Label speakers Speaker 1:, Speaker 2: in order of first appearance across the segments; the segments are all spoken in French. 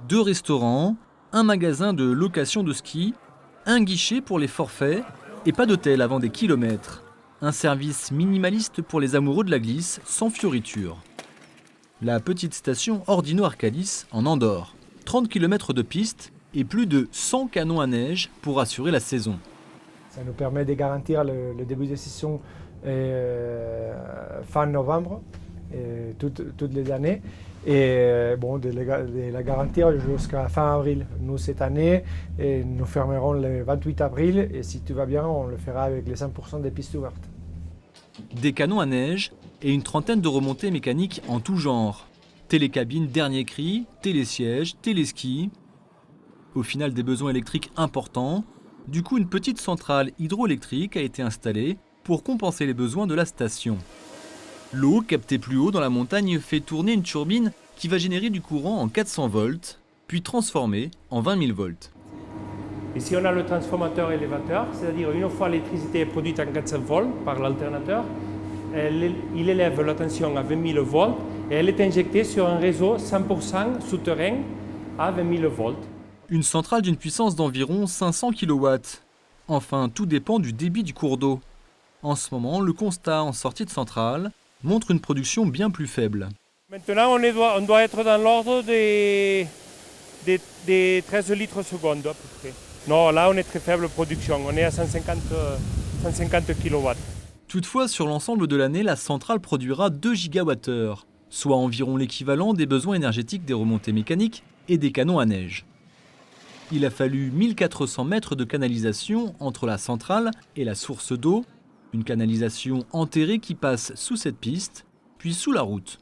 Speaker 1: 2 restaurants, un magasin de location de ski, un guichet pour les forfaits et pas d'hôtel avant des kilomètres. Un service minimaliste pour les amoureux de la glisse, sans fioritures. La petite station Ordino Arcadis en Andorre. 30 km de piste et plus de 100 canons à neige pour assurer la saison.
Speaker 2: Ça nous permet de garantir le début de saison fin novembre, toutes les années, et de la garantir jusqu'à fin avril. Nous, cette année, nous fermerons le 28 avril, et si tout va bien, on le fera avec les 100% des pistes ouvertes.
Speaker 1: Des canons à neige et une trentaine de remontées mécaniques en tout genre. Télécabine dernier cri, télésiège, téléski. Au final, des besoins électriques importants. Du coup, une petite centrale hydroélectrique a été installée pour compenser les besoins de la station. L'eau, captée plus haut dans la montagne, fait tourner une turbine qui va générer du courant en 400 volts, puis transformer en 20 000 volts.
Speaker 3: Ici, on a le transformateur élévateur, c'est-à-dire une fois l'électricité est produite en 400 volts par l'alternateur, il élève la tension à 20 000 volts et elle est injectée sur un réseau 100% souterrain à 20 000 volts.
Speaker 1: Une centrale d'une puissance d'environ 500 kW. Enfin, tout dépend du débit du cours d'eau. En ce moment, le constat en sortie de centrale montre une production bien plus faible.
Speaker 3: Maintenant, on doit être dans l'ordre des 13 litres seconde à peu près. Non, là, on est très faible production. On est à 150 kW.
Speaker 1: Toutefois, sur l'ensemble de l'année, la centrale produira 2 GWh, soit environ l'équivalent des besoins énergétiques des remontées mécaniques et des canons à neige. Il a fallu 1400 mètres de canalisation entre la centrale et la source d'eau, une canalisation enterrée qui passe sous cette piste, puis sous la route.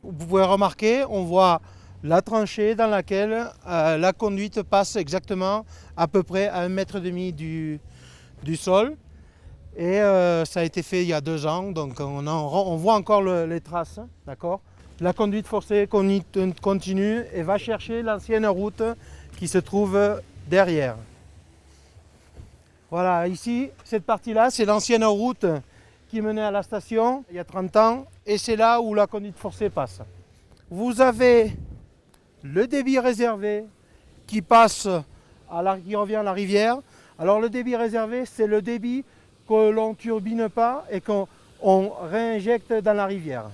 Speaker 4: Vous pouvez remarquer, on voit la tranchée dans laquelle la conduite passe exactement à peu près à 1,5 m du sol. Et ça a été fait il y a 2 ans, donc on voit encore les traces, d'accord. La conduite forcée continue et va chercher l'ancienne route qui se trouve derrière. Voilà, ici, cette partie-là, c'est l'ancienne route qui menait à la station il y a 30 ans, et c'est là où la conduite forcée passe. Vous avez le débit réservé qui passe, qui revient à la rivière. Alors le débit réservé, c'est le débit que l'on ne turbine pas et qu'on réinjecte dans la rivière.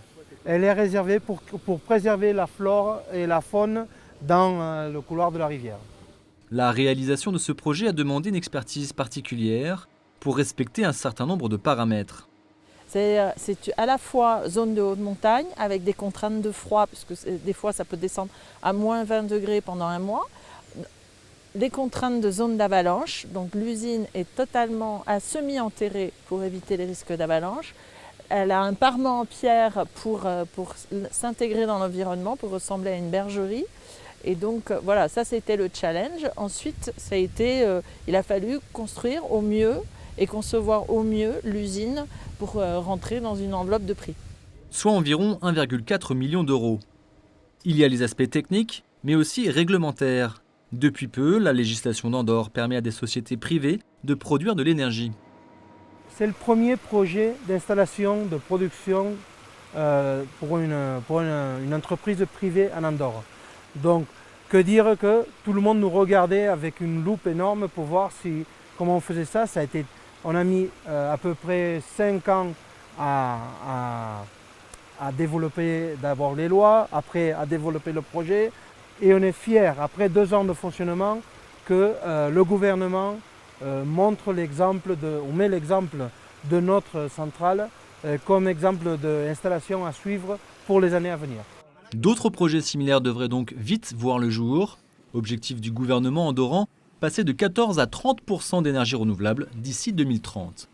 Speaker 4: Elle est réservée pour préserver la flore et la faune dans le couloir de la rivière.
Speaker 1: La réalisation de ce projet a demandé une expertise particulière pour respecter un certain nombre de paramètres.
Speaker 5: C'est à la fois zone de haute montagne avec des contraintes de froid, parce que des fois ça peut descendre à moins 20 degrés pendant un mois. Des contraintes de zone d'avalanche, donc l'usine est totalement à semi-enterrée pour éviter les risques d'avalanche. Elle a un parement en pierre pour s'intégrer dans l'environnement, pour ressembler à une bergerie. Et donc voilà, ça c'était le challenge. Ensuite, il a fallu construire au mieux et concevoir au mieux l'usine pour rentrer dans une enveloppe de prix.
Speaker 1: Soit environ 1,4 million d'euros. Il y a les aspects techniques, mais aussi réglementaires. Depuis peu, la législation d'Andorre permet à des sociétés privées de produire de l'énergie.
Speaker 4: C'est le premier projet d'installation de production pour une entreprise privée en Andorre. Donc, que dire que tout le monde nous regardait avec une loupe énorme pour voir comment on faisait ça. On a mis à peu près 5 ans à développer d'abord les lois, après à développer le projet. Et on est fiers, après 2 ans de fonctionnement, que le gouvernement met l'exemple de notre centrale comme exemple d'installation à suivre pour les années à venir.
Speaker 1: D'autres projets similaires devraient donc vite voir le jour. Objectif du gouvernement andorran, passer de 14 à 30% d'énergie renouvelable d'ici 2030.